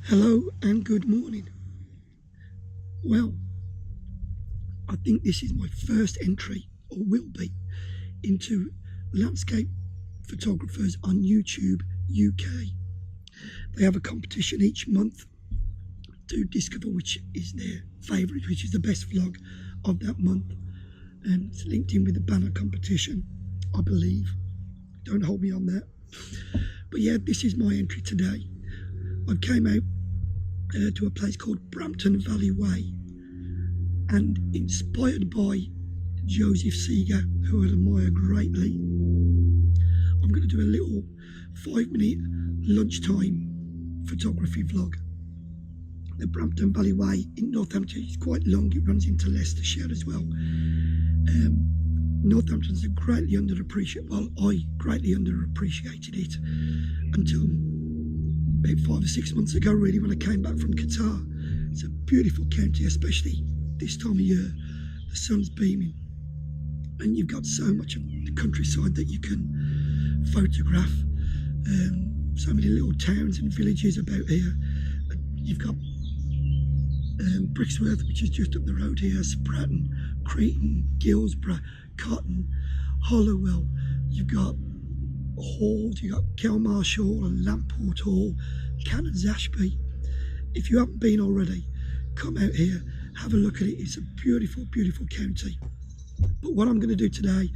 Hello and good morning. Well, I think this is my first entry, or will be, into landscape photographers on YouTube UK. They have a competition each month to discover which is their favourite, which is the best vlog of that month. And it's linked in with the banner competition, I believe. Don't hold me on that. But yeah, this is my entry today. I came out to a place called Brampton Valley Way, and inspired by Joseph Seeger, who I admire greatly, I'm going to do a little 5-minute lunchtime photography vlog. The Brampton Valley Way in Northamptonshire is quite long. It runs into Leicestershire as well. Northampton's a greatly underappreciated, well, I greatly underappreciated it until about 5 or 6 months ago, really, when I came back from Qatar. It's a beautiful county, especially this time of year. The sun's beaming and you've got so much of the countryside that you can photograph. So many little towns and villages about here. You've got Brixworth, which is just up the road here, Spratton, Cretan, Guilsborough, Cotton, Hollowell. You've got Halls, you've got Kelmarsh Hall and Lamport Hall, Cannons Ashby. If you haven't been already, come out here, have a look at it. It's a beautiful, beautiful county. But what I'm going to do today,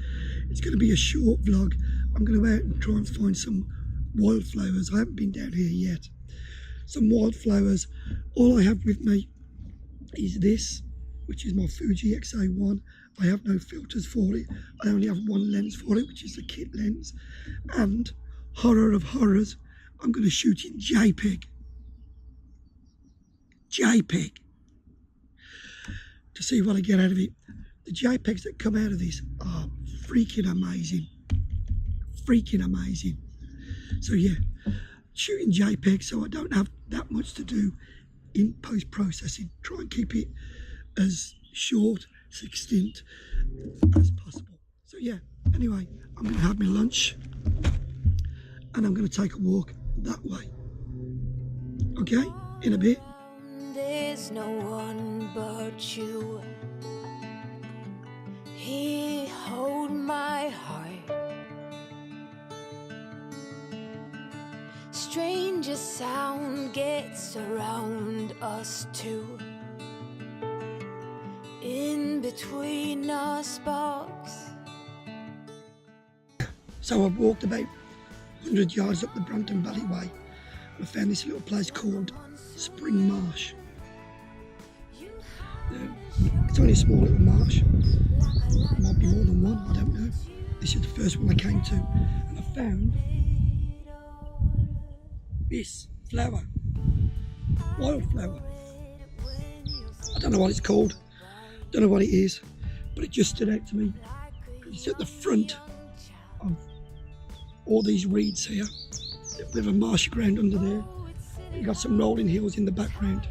it's going to be a short vlog. I'm going to go out and try and find some wildflowers. I haven't been down here yet. Some wildflowers. All I have with me is this, which is my Fuji XA1. I have no filters for it. I only have one lens for it, which is the kit lens. And horror of horrors, I'm going to shoot in JPEG. JPEG. To see what I get out of it. The JPEGs that come out of this are freaking amazing. Freaking amazing. So yeah, shooting JPEG, so I don't have that much to do in post-processing. Try and keep it as short, succinct as possible. So yeah, anyway, I'm going to have my lunch and I'm going to take a walk that way. Okay, in a bit. There's no one but you. He hold my heart. Stranger sound gets around us two. In between our sparks. So I've walked about 100 yards up the Brampton Valley Way and I found this little place called Spring Marsh. It's only a small little marsh. There might be more than one, I don't know. This is the first one I came to, and I found this flower, wildflower. I don't know what it's called, don't know what it is, but it just stood out to me. It's at the front of all these reeds here. There's a bit of a marshy ground under there. You've got some rolling hills in the background.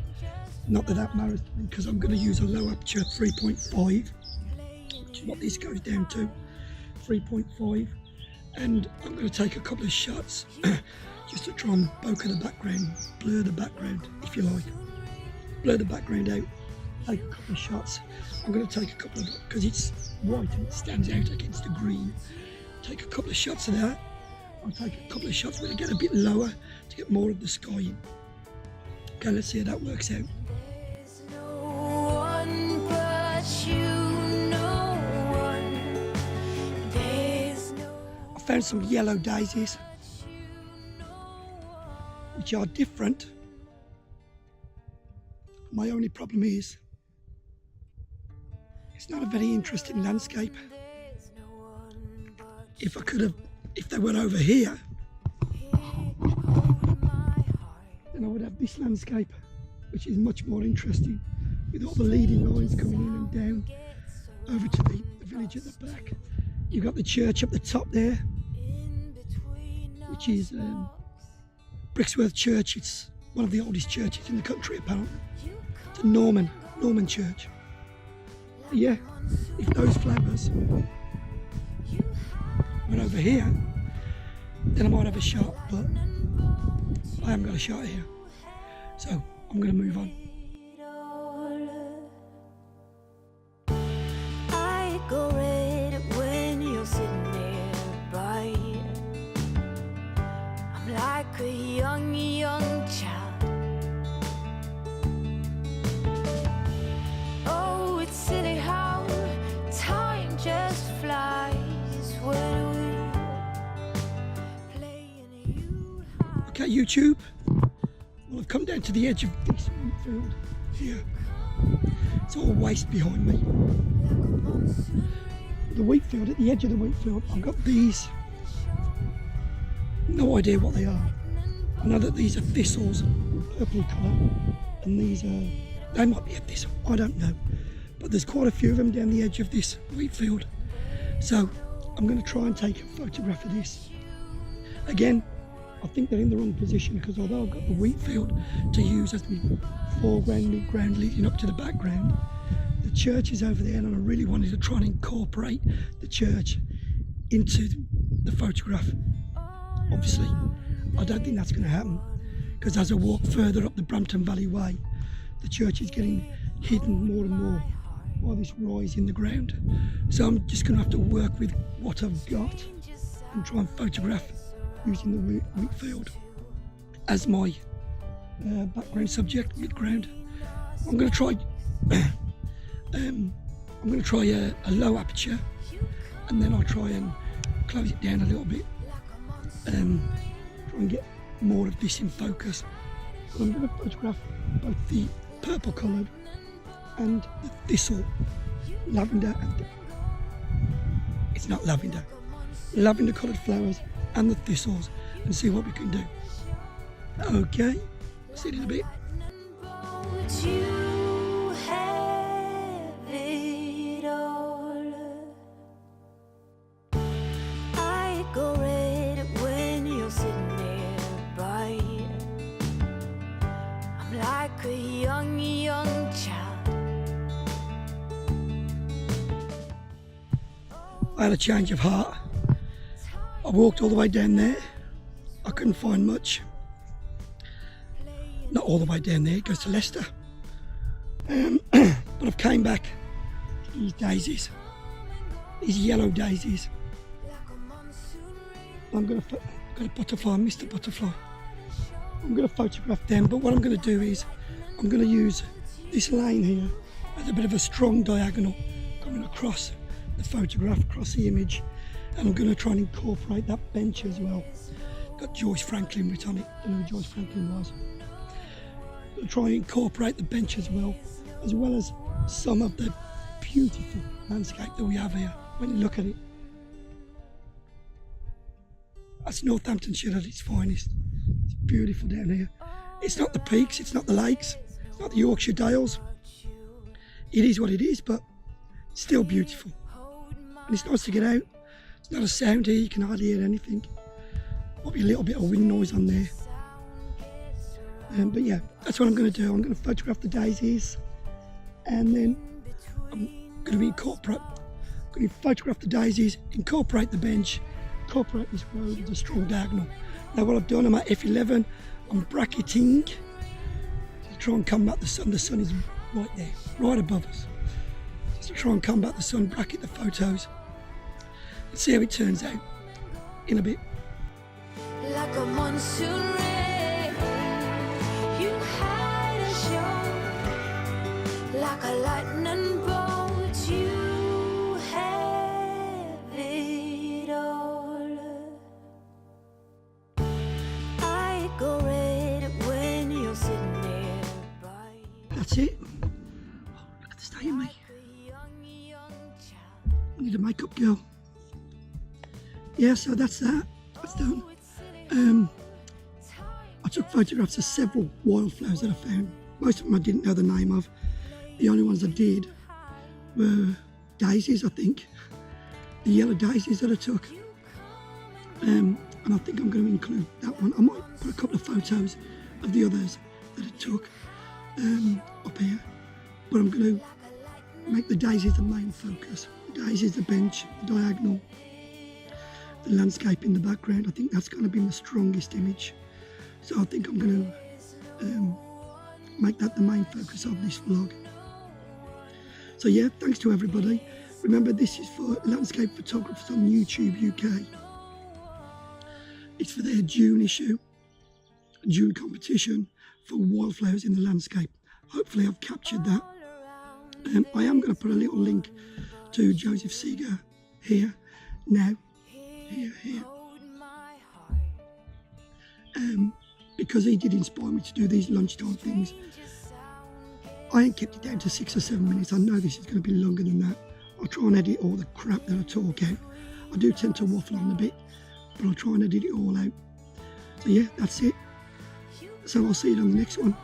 Not that that matters to me, because I'm going to use a low aperture 3.5, which is what this goes down to, 3.5, and I'm going to take a couple of shots just to try and bokeh the background, blur the background, if you like, blur the background out, take a couple of shots. I'm going to take a couple of, because it's white and it stands out against the green, take a couple of shots of that. I'll take a couple of shots when I get a bit lower to get more of the sky in. Okay, let's see how that works out. I found some yellow daisies, which are different. My only problem is, it's not a very interesting landscape. If they were over here, then I would have this landscape, which is much more interesting, with all the leading lines coming in and down over to the village at the back. You've got the church up the top there, which is Brixworth Church. It's one of the oldest churches in the country, apparently. It's a Norman church. But yeah, if those flowers were over here, then I might have a shot, but I haven't got a shot here. So I'm going to move on. I go red when you're sitting nearby. I'm like a young child. Oh, it's silly how time just flies when we play in you. Okay, YouTube. Well, I've come down to the edge of this wheat field here. It's all waste behind me. The wheat field, at the edge of the wheat field, I've got these. No idea what they are. I know that these are thistles, purple colour, and these are, they might be a thistle, I don't know. But there's quite a few of them down the edge of this wheat field. So I'm going to try and take a photograph of this. Again, I think they're in the wrong position because although I've got the wheat field to use as my foreground, mid-ground leading up to the background, the church is over there, and I really wanted to try and incorporate the church into the photograph. Obviously, I don't think that's going to happen because as I walk further up the Brampton Valley Way, the church is getting hidden more and more by this rise in the ground. So I'm just going to have to work with what I've got and try and photograph using the wheat field as my background subject, mid-ground. I'm going to try a low aperture, and then I'll try and close it down a little bit, try and get more of this in focus. But I'm going to photograph both the purple coloured and the thistle, lavender and it's not lavender coloured flowers and the thistles, and see what we can do. Okay, see you in a bit. You have it all. I go red when you're sitting nearby. I'm like a young child. I had a change of heart. I walked all the way down there. I couldn't find much. Not all the way down there, it goes to Leicester. But I've came back to these daisies, these yellow daisies. I'm got a butterfly, Mr. Butterfly. I'm going to photograph them, but what I'm going to do is I'm going to use this lane here as a bit of a strong diagonal coming across the photograph, across the image, and I'm going to try and incorporate that bench as well. Got Joyce Franklin written on it. I don't know who Joyce Franklin was. I'm going to try and incorporate the bench as well as some of the beautiful landscape that we have here when you look at it. That's Northamptonshire at its finest. It's beautiful down here. It's not the peaks, it's not the lakes, it's not the Yorkshire Dales. It is what it is, but it's still beautiful. And it's nice to get out. It's not a sound here, you can hardly hear anything. Might be a little bit of wind noise on there. But yeah, that's what I'm going to do. I'm going to photograph the daisies, and then I'm going to photograph the daisies, incorporate the bench, incorporate this road with a strong diagonal. Now what I've done, I'm at F11, I'm bracketing to try and combat the sun. The sun is right there, right above us. Just to try and combat the sun, bracket the photos. Let's see how it turns out in a bit. Like a monsoon rain, you hide us young. Like a lightning bolt, you have it all. I go red when you're sitting nearby. That's it. Oh, look at the state of me. I need a makeup girl. Yeah, so that's that. That's done. I took photographs of several wildflowers that I found. Most of them I didn't know the name of. The only ones I did were daisies, I think. The yellow daisies that I took. And I think I'm going to include that one. I might put a couple of photos of the others that I took up here. But I'm going to make the daisies the main focus. The daisies, the bench, the diagonal, the landscape in the background. I think that's going to be the strongest image. So I think I'm going to make that the main focus of this vlog. So yeah, thanks to everybody. Remember, this is for Landscape Photographers on YouTube UK. It's for their June issue, June competition for Wildflowers in the Landscape. Hopefully I've captured that. I am going to put a little link to Joseph Seeger here, now, here. Because he did inspire me to do these lunchtime things. I ain't kept it down to 6 or 7 minutes. I know this is going to be longer than that. I'll try and edit all the crap that I talk out. I do tend to waffle on a bit, but I'll try and edit it all out. So yeah, that's it. So I'll see you on the next one.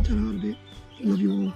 Ta-ra a bit. Love you all.